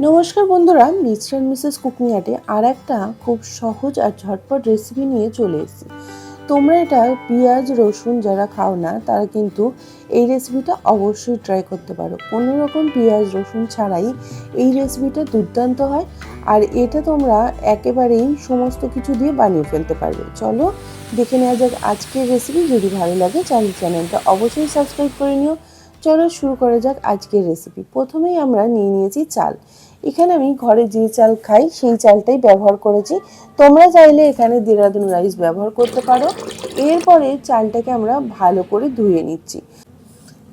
নমস্কার বন্ধুরা, mister Mrs cooking আর্টে আর একটা খুব সহজ আর ঝটপট রেসিপি নিয়ে চলে এসেছি। তোমরা এটা পেঁয়াজ রসুন যারা খাও না তারা কিন্তু এই রেসিপিটা অবশ্যই ট্রাই করতে পারো। কোনো রকম পেঁয়াজ রসুন ছাড়াই এই রেসিপিটা দুর্দান্ত হয়, আর এটা তোমরা একেবারেই সমস্ত কিছু দিয়ে বানিয়ে ফেলতে পারবে। চলো দেখে নেওয়া যাক আজকের রেসিপি। যদি ভালো লাগে চ্যানেলটা অবশ্যই সাবস্ক্রাইব করে নিও। চলো শুরু করা যাক আজকের রেসিপি। প্রথমেই আমরা নিয়ে নিয়েছি চাল। এখানে আমি ঘরে যে চাল খাই সেই চালটাই ব্যবহার করেছি। তোমরা চাইলে এখানে দেরাদুন রাইস ব্যবহার করতে পারো। এরপরে চালটাকে আমরা ভালো করে ধুয়ে নিচ্ছি।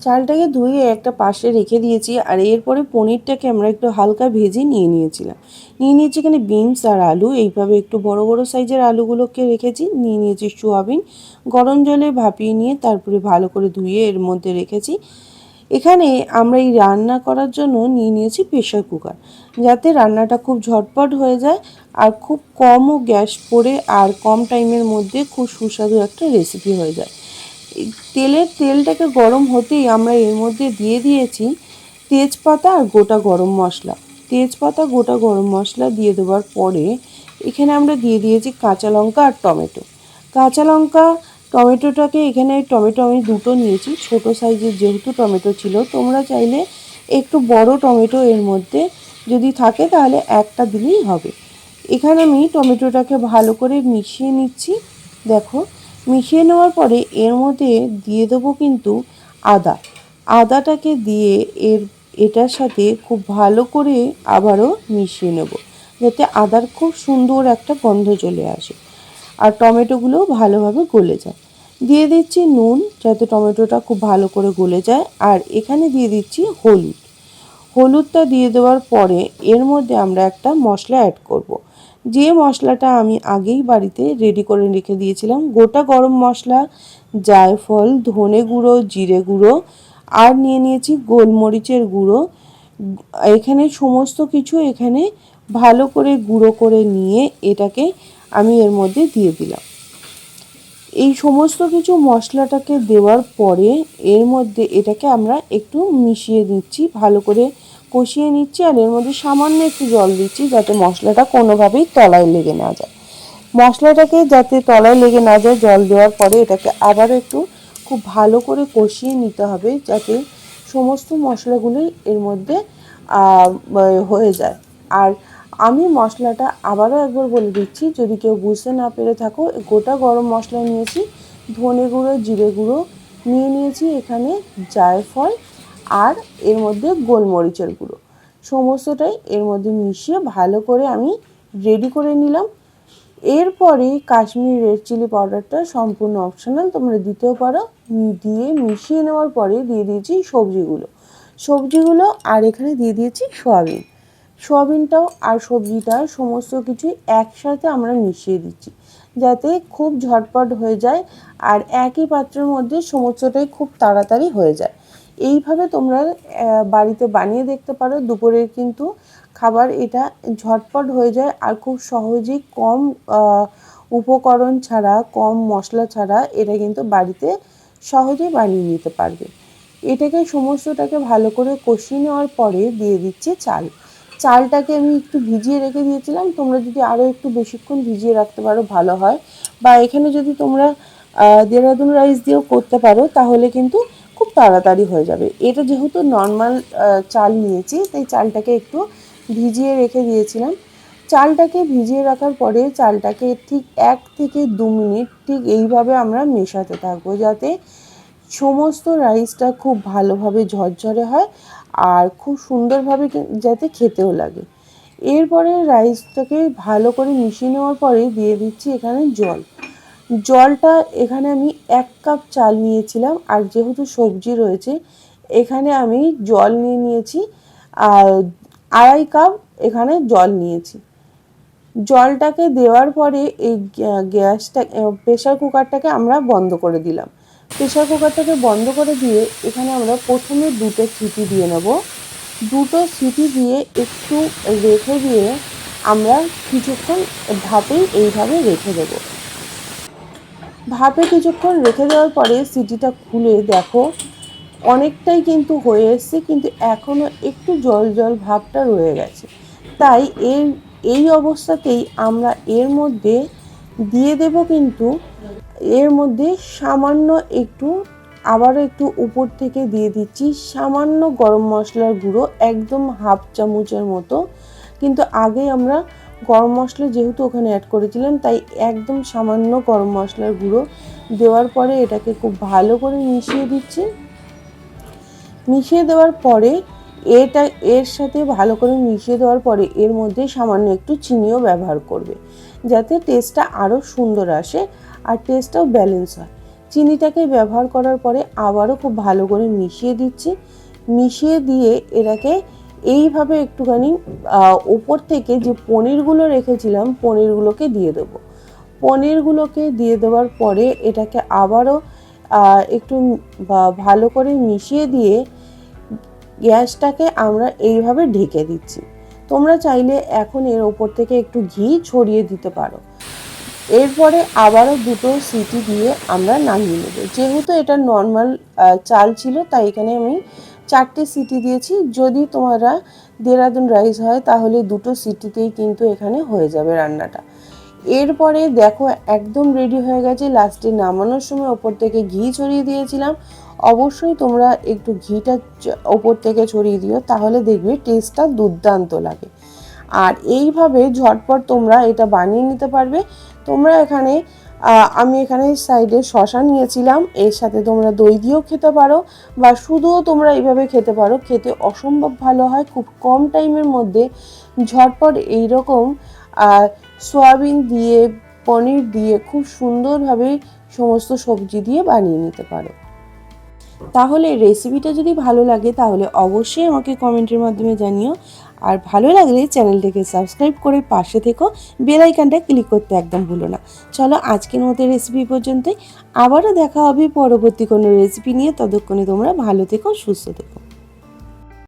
চালটাকে ধুয়ে একটা পাশে রেখে দিয়েছি, আর এরপরে পনিরটাকে আমরা একটু হালকা ভেজে নিয়ে নিয়েছি এখানে বিনস আর আলু। এইভাবে একটু বড় বড় সাইজের আলুগুলোকে রেখেছি। নিয়ে নিয়েছি সোয়াবিন, গরম জলে ভাপিয়ে নিয়ে তারপরে ভালো করে ধুয়ে এর মধ্যে রেখেছি। এখানে আমরা এই রান্না করার জন্য নিয়ে নিয়েছি প্রেশার কুকার, যাতে রান্নাটা খুব ঝটপট হয়ে যায় আর খুব কমও গ্যাস পড়ে আর কম টাইমের মধ্যে খুব সুস্বাদু একটা রেসিপি হয়ে যায়। তেলটাকে গরম হতেই আমরা এর মধ্যে দিয়ে দিয়েছি তেজপাতা আর গোটা গরম মশলা। তেজপাতা গোটা গরম মশলা দিয়ে দেওয়ার পরে এখানে আমরা দিয়ে দিয়েছি কাঁচা লঙ্কা আর টমেটো। কাঁচা লঙ্কা টমেটোটাকে এখানে টমেটো আমি দুটো নিয়েছি, ছোট সাইজের যেহেতু টমেটো ছিল। তোমরা চাইলে একটু বড় টমেটো এর মধ্যে যদি থাকে তাহলে একটা দিলেই হবে। এখানে আমি টমেটোটাকে ভালো করে মিশিয়ে নিচ্ছি। দেখো, মিশিয়ে নেওয়ার পরে এর মধ্যে দিয়ে দেবো কিন্তু আদাটাকে দিয়ে এটার সাথে খুব ভালো করে আবারও মিশিয়ে নেব, যাতে আদার খুব সুন্দর একটা গন্ধ চলে আসে আর টমেটোগুলোও ভালোভাবে গলে যায়। দিয়ে দিচ্ছি নুন, যাতে টমেটোটা খুব ভালো করে গলে যায়। আর এখানে দিয়ে দিচ্ছি হলুদটা দিয়ে দেওয়ার পরে এর মধ্যে আমরা একটা মশলা অ্যাড করব। যে মশলাটা আমি আগেই বাড়িতে রেডি করে রেখে দিয়েছিলাম, গোটা গরম মশলা, জায়ফল, ধনে গুঁড়ো, জিরে গুঁড়ো আর নিয়ে নিয়েছি গোলমরিচের গুঁড়ো। এখানে সমস্ত কিছু এখানে ভালো করে গুঁড়ো করে নিয়ে এটাকে আমি এর মধ্যে দিয়ে দিলাম। এই সমস্ত কিছু মশলাটাকে দেওয়ার পরে এর মধ্যে এটাকে আমরা একটু মিশিয়ে দিচ্ছি, ভালো করে কষিয়ে নিচ্ছি। আর এর মধ্যে সামান্য একটু জল দিচ্ছি, যাতে মশলাটা কোনোভাবেই তলায় লেগে না যায়। মশলাটাকে যাতে তলায় লেগে না যায়, জল দেওয়ার পরে এটাকে আবার একটু খুব ভালো করে কষিয়ে নিতে হবে, যাতে সমস্ত মশলাগুলোই এর মধ্যে হয়ে যায়। আর আমি মশলাটা আবারও একবার বলে দিচ্ছি, যদি কেউ বুঝতে না পেরে থাকো। গোটা গরম মশলা নিয়েছি, ধনে গুঁড়ো, জিরে গুঁড়ো নিয়ে নিয়েছি, এখানে জায়ফল আর এর মধ্যে গোলমরিচের গুঁড়ো, সমস্তটাই এর মধ্যে মিশিয়ে ভালো করে আমি রেডি করে নিলাম। এরপরে কাশ্মীরি রেড চিলি পাউডারটা সম্পূর্ণ অপশনাল, তোমরা দিতেও পারো। দিয়ে মিশিয়ে নেওয়ার পরে দিয়ে দিয়েছি সবজিগুলো আর এখানে দিয়ে দিয়েছি সোয়াবিনটাও আর সবজিটা সমস্ত কিছুই একসাথে আমরা মিশিয়ে দিচ্ছি, যাতে খুব ঝটপট হয়ে যায় আর একই পাত্রের মধ্যে সমস্তটাই খুব তাড়াতাড়ি হয়ে যায়। এইভাবে তোমরা বাড়িতে বানিয়ে দেখতে পারো। দুপুরের কিন্তু খাবার এটা ঝটপট হয়ে যায় আর খুব সহজেই কম উপকরণ ছাড়া, কম মশলা ছাড়া এটা কিন্তু বাড়িতে সহজেই বানিয়ে নিতে পারবে। এটাকে সমস্তটাকে ভালো করে কষিয়ে নেওয়ার পরে দিয়ে দিচ্ছি চালটাকে আমি একটু ভিজিয়ে রেখে দিয়েছিলাম। তোমরা যদি আরও একটু বেশিক্ষণ ভিজিয়ে রাখতে পারো ভালো হয়, বা এখানে যদি তোমরা দেরাদুন রাইস দিয়েও করতে পারো তাহলে কিন্তু খুব তাড়াতাড়ি হয়ে যাবে। এটা যেহেতু নর্মাল চাল নিয়েছি, তাই চালটাকে একটু ভিজিয়ে রেখে দিয়েছিলাম। চালটাকে ভিজিয়ে রাখার পরে চালটাকে ঠিক 1 থেকে 2 মিনিট ঠিক এইভাবে আমরা মেশাতে থাকবো, যাতে সমস্ত রাইসটা খুব ভালোভাবে ঝরঝরে হয় আর খুব সুন্দরভাবে যাতে খেতেও লাগে। এরপরে রাইসটাকে ভালো করে মিশিয়ে নেওয়ার পরে দিয়ে দিচ্ছি এখানে জলটা এখানে আমি 1 কাপ চাল নিয়েছিলাম, আর যেহেতু সবজি রয়েছে এখানে আমি জল নিয়ে নিয়েছি আর 2.5 কাপ এখানে জল নিয়েছি। জলটাকে দেওয়ার পরে এই গ্যাসটা প্রেশার কুকারটাকে আমরা বন্ধ করে দিলাম। প্রেশার কুকারটাকে বন্ধ করে দিয়ে এখানে আমরা প্রথমে 2টো সিটি দিয়ে নেব। 2টো সিটি দিয়ে একটু রেখে দিয়ে আমরা কিছুক্ষণ ভাপেই এইভাবে রেখে দেব। ভাপে কিছুক্ষণ রেখে দেওয়ার পরে সিটিটা খুলে দেখো অনেকটাই কিন্তু হয়ে এসছে, কিন্তু এখনও একটু জল জল ভাবটা রয়ে গেছে। তাই এই অবস্থাতেই আমরা এর মধ্যে দিয়ে দেব কিন্তু এর মধ্যে সামান্য একটু, আবারও একটু উপর থেকে দিয়ে দিচ্ছি সামান্য গরম মশলার গুঁড়ো, একদম হাফ চামচের মতো। কিন্তু আগে আমরা গরম মশলা যেহেতু ওখানে অ্যাড করেছিলাম, তাই একদম সামান্য গরম মশলার গুঁড়ো দেওয়ার পরে এটাকে খুব ভালো করে মিশিয়ে দিচ্ছি। মিশিয়ে দেওয়ার পরে এর সাথে ভালো করে মিশিয়ে দেওয়ার পরে এর মধ্যে সামান্য একটু চিনিও ব্যবহার করবে, যাতে টেস্টটা আরও সুন্দর আসে আর টেস্টটাও ব্যালেন্স হয়। চিনিটাকে ব্যবহার করার পরে আবারও খুব ভালো করে মিশিয়ে দিচ্ছি। মিশিয়ে দিয়ে এটাকে এইভাবে একটুখানি ওপর থেকে যে পনিরগুলো রেখেছিলাম পনিরগুলোকে দিয়ে দেবো। পনিরগুলোকে দিয়ে দেওয়ার পরে এটাকে আবারও একটু ভালো করে মিশিয়ে দিয়ে গ্যাসটাকে আমরা এইভাবে ঢেকে দিচ্ছি। তোমরা চাইলে এখন এর ওপর থেকে একটু ঘি ছড়িয়ে দিতে পারো। এরপরে আবারও দুটো সিটি দিয়ে আমরা নামিয়ে নেব। যেহেতু এটা নর্মাল চাল ছিল, তাই এখানে আমি 4টে সিটি দিয়েছি। যদি তোমরা দেরাদুন রাইস হয় তাহলে দুটো সিটিতেই কিন্তু এখানে হয়ে যাবে রান্নাটা। এরপরে দেখো একদম রেডি হয়ে গেছে। লাস্টে নামানোর সময় ওপর থেকে ঘি ছড়িয়ে দিয়েছিলাম। অবশ্যই তোমরা একটু ঘিটা ওপর থেকে ছড়িয়ে দিও, তাহলে দেখবে টেস্টটা দুর্দান্ত লাগে। আর এইভাবে ঝটপট তোমরা এটা বানিয়ে নিতে পারবে। তোমরা এখানে আমি এখানে সাইডে শসা নিয়েছিলাম, এর সাথে তোমরা দই দিয়েও খেতে পারো বা শুধুও তোমরা এইভাবে খেতে পারো। খেতে অসম্ভব ভালো হয়। খুব কম টাইমের মধ্যে ঝটপট এইরকম সয়াবিন দিয়ে পনির দিয়ে খুব সুন্দরভাবে সমস্ত সবজি দিয়ে বানিয়ে নিতে পারো। তাহলে রেসিপিটা যদি ভালো লাগে তাহলে অবশ্যই আমাকে কমেন্টের মাধ্যমে জানিও। আর ভালো লাগলে চ্যানেলটাকে সাবস্ক্রাইব করে পাশে থেকো, বেল আইকনটা ক্লিক করতে একদম ভুলো না। চলো আজকের মতো রেসিপি পর্যন্তই। আবারও দেখা হবে পরবর্তী কোনো রেসিপি নিয়ে। ততক্ষণে তোমরা ভালো থেকো, সুস্থ থেকো।